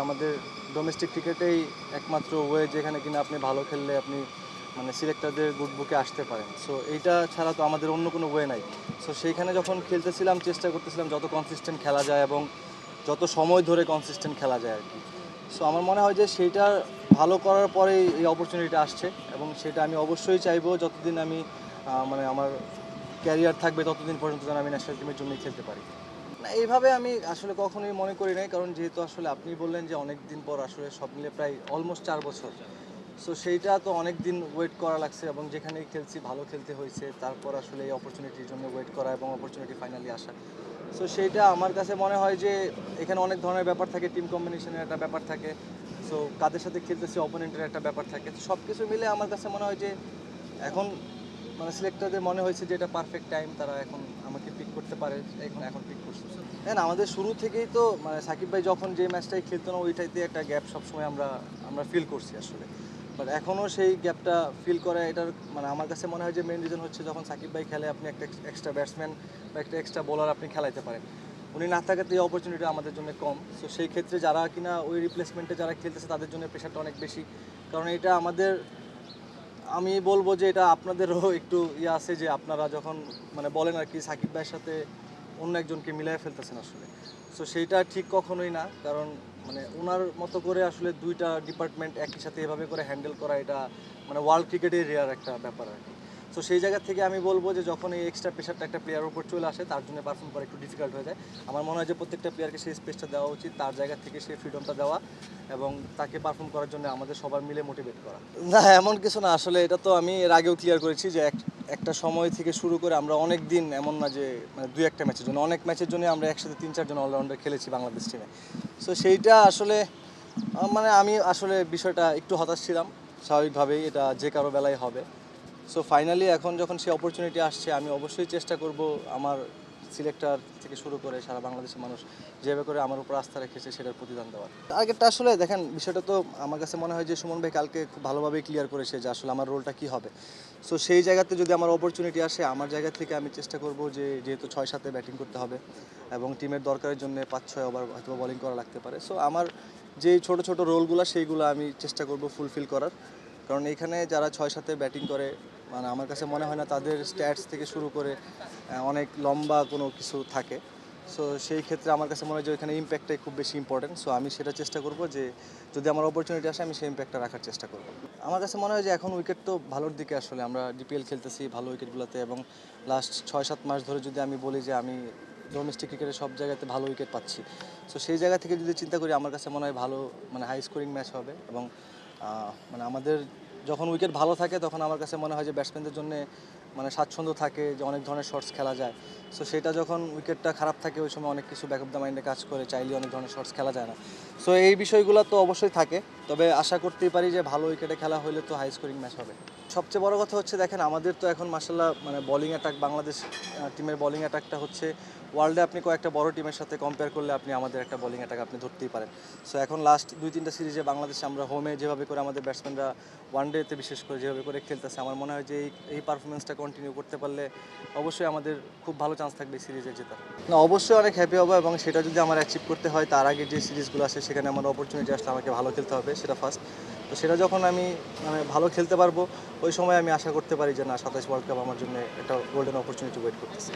আমাদের ডোমেস্টিক ক্রিকেটেই একমাত্র ওয়ে যেখানে কিনা আপনি ভালো খেললে আপনি মানে সিলেক্টরদের গুড বুকে আসতে পারেন। সো এইটা ছাড়া তো আমাদের অন্য কোনো ওয়ে নাই। সো সেইখানে যখন খেলতেছিলাম চেষ্টা করতেছিলাম যত কনসিস্টেন্ট খেলা যায় এবং যত সময় ধরে কনসিস্টেন্ট খেলা যায় আর কি। সো আমার মনে হয় যে সেইটা ভালো করার পরেই এই অপরচুনিটিটা আসছে এবং সেটা আমি অবশ্যই চাইবো যতদিন আমি মানে আমার ক্যারিয়ার থাকবে ততদিন পর্যন্ত যেন আমি ন্যাশনাল টিমের জন্যই খেলতে পারি। না এইভাবে আমি আসলে কখনোই মনে করি নাই, কারণ যেহেতু আসলে আপনি বললেন যে অনেক দিন পর আসলে সব মিলে প্রায় অলমোস্ট 4 বছর। সো সেইটা তো অনেক দিন ওয়েট করা লাগছে এবং যেখানেই খেলছি ভালো খেলতে হয়েছে, তারপর আসলে এই অপরচুনিটির জন্য ওয়েট করা এবং অপরচুনিটি ফাইনালি আসা। সো সেইটা আমার কাছে মনে হয় যে এখানে অনেক ধরনের ব্যাপার থাকে, টিম কম্বিনেশনের একটা ব্যাপার থাকে, সো কাদের সাথে খেলতেছি অপোনেন্টের একটা ব্যাপার থাকে। তো সব কিছু মিলে আমার কাছে মনে হয় যে এখন মানে সিলেক্টরদের মনে হয়েছে যে এটা পারফেক্ট টাইম, তারা এখন আমাকে পিক করতে পারে, এখন পিক করছে। হ্যাঁ, আমাদের শুরু থেকেই তো মানে সাকিব ভাই যখন যে ম্যাচটাই খেলতো না ওইটাইতে একটা গ্যাপ সবসময় আমরা আমরা ফিল করছি আসলে। বাট এখনও সেই গ্যাপটা ফিল করে, এটার মানে আমার কাছে মনে হয় যে মেন রিজন হচ্ছে যখন সাকিব ভাই খেলে আপনি একটা এক্সট্রা ব্যাটসম্যান বা একটা এক্সট্রা বোলার আপনি খেলাইতে পারেন। উনি না থাকাতে এই অপরচুনিটি আমাদের জন্য কম। সো সেই ক্ষেত্রে যারা কিনা ওই রিপ্লেসমেন্টে যারা খেলতেছে তাদের জন্য প্রেশারটা অনেক বেশি, কারণ এটা আমাদের, আমি বলবো যে এটা আপনাদেরও একটু ইয়ে আছে যে আপনারা যখন মানে বলেন আর কি সাকিব ভাইয়ের সাথে অন্য একজনকে মিলাই ফেলতেছেন আসলে। সো সেইটা ঠিক কখনোই না, কারণ মানে ওনার মতো করে আসলে দুইটা ডিপার্টমেন্ট একই সাথে এভাবে করে হ্যান্ডেল করা এটা মানে ওয়ার্ল্ড ক্রিকেটের রেয়ার একটা ব্যাপার আর কি। সো সেই জায়গা থেকে আমি বলবো যে যখন এই এক্সট্রা প্রেশারটা একটা প্লেয়ারের উপর চলে আসে তার জন্য পারফর্ম করা একটু ডিফিকাল্ট হয়ে যায়। আমার মনে হয় যে প্রত্যেকটা প্লেয়ারকে সেই স্পেসটা দেওয়া উচিত, তার জায়গা থেকে সেই ফ্রিডমটা দেওয়া এবং তাকে পারফর্ম করার জন্য আমাদের সবার মিলে মোটিভেট করা। না, এমন কিছু না আসলে, এটা তো আমি এর আগেও ক্লিয়ার করেছি যে একটা সময় থেকে শুরু করে আমরা অনেক দিন, এমন না যে মানে দুই একটা ম্যাচের জন্য, অনেক ম্যাচের জন্য আমরা একসাথে 3-4 জন অলরাউন্ডার খেলেছি বাংলাদেশ টিমে। সো সেইটা আসলে মানে আমি আসলে বিষয়টা একটু হতাশ ছিলাম, স্বাভাবিকভাবেই এটা যে কারো বেলায় হবে। সো ফাইনালি এখন যখন সেই অপরচুনিটি আসছে আমি অবশ্যই চেষ্টা করব আমার সিলেক্টর থেকে শুরু করে সারা বাংলাদেশের মানুষ যেভাবে করে আমার উপর আস্থা রেখেছে সেটার প্রতিদান দেওয়ার। টার্গেটটা আসলে দেখেন, বিষয়টা তো আমার কাছে মনে হয় যে সুমন ভাই কালকে খুব ভালোভাবেই ক্লিয়ার করেছে যে আসলে আমার রোলটা কী হবে। সো সেই জায়গাতে যদি আমার অপরচুনিটি আসে আমার জায়গা থেকে আমি চেষ্টা করব যে যেহেতু 6-7-এ ব্যাটিং করতে হবে এবং টিমের দরকারের জন্য 5-6 ওভার হয়তো বোলিং করা লাগতে পারে। সো আমার যেই ছোট ছোট রোলগুলো সেইগুলো আমি চেষ্টা করব ফুলফিল করার, কারণ এইখানে যারা 6-7-এ ব্যাটিং করে মানে আমার কাছে মনে হয় না তাদের স্ট্যাটস থেকে শুরু করে অনেক লম্বা কোনো কিছু থাকে। সো সেই ক্ষেত্রে আমার কাছে মনে হয় যে ওইখানে ইম্প্যাক্টটাই খুব বেশি ইম্পর্টেন্ট। সো আমি সেটা চেষ্টা করব যে যদি আমার অপরচুনিটি আসে আমি সেই ইম্প্যাক্টটা রাখার চেষ্টা করব। আমার কাছে মনে হয় যে এখন উইকেট তো ভালোর দিকে, আসলে আমরা ডিপিএল খেলতেছি ভালো উইকেটগুলোতে এবং লাস্ট 6-7 মাস ধরে যদি আমি বলি যে আমি ডোমেস্টিক ক্রিকেটের সব জায়গাতে ভালো উইকেট পাচ্ছি। সো সেই জায়গা থেকে যদি চিন্তা করি আমার কাছে মনে হয় ভালো মানে হাই স্কোরিং ম্যাচ হবে এবং মানে আমাদের যখন উইকেট ভালো থাকে তখন আমার কাছে মনে হয় যে ব্যাটসম্যানদের জন্য মানে স্বাচ্ছন্দ্য থাকে যে অনেক ধরনের শটস খেলা যায়। সো সেটা যখন উইকেটটা খারাপ থাকে ওই সময় অনেক কিছু ব্যাক অফ দ্য মাইন্ডে কাজ করে, চাইলে অনেক ধরনের শটস খেলা যায় না। সো এই বিষয়গুলো তো অবশ্যই থাকে, তবে আশা করতেই পারি যে ভালো উইকেটে খেলা হলে তো হাই স্কোরিং ম্যাচ হবে। সবচেয়ে বড় কথা হচ্ছে দেখেন আমাদের তো এখন মাশাআল্লাহ মানে বোলিং অ্যাটাক, বাংলাদেশ টিমের বোলিং অ্যাটাকটা হচ্ছে ওয়ার্ল্ডে আপনি কয়েকটা বড় টিমের সাথে কম্পেয়ার করলে আপনি আমাদের একটা বোলিং অ্যাটাক আপনি ধরতেই পারেন। সো এখন লাস্ট 2-3টা সিরিজে বাংলাদেশে আমরা হোমে যেভাবে করে আমাদের ব্যাটসম্যানরা ওয়ানডেতে বিশেষ করে যেভাবে করে খেলতেছে আমার মনে হয় যে এই পারফরমেন্সটা কন্টিনিউ করতে পারলে অবশ্যই আমাদের খুব ভালো চান্স থাকবে এই সিরিজে জেতার। না, অবশ্যই অনেক হ্যাপি হবো এবং সেটা যদি আমার অ্যাচিভ করতে হয় তার আগে যে সিরিজগুলো আছে সেখানে আমার অপরচুনিটি আসলে আমাকে ভালো খেলতে হবে, সেটা ফার্স্ট। তো সেটা যখন আমি মানে ভালো খেলতে পারবো ওই সময় আমি আশা করতে পারি যে না 27 ওয়ার্ল্ড কাপ আমার জন্য একটা গোল্ডেন অপরচুনিটি ওয়েট করতেছে।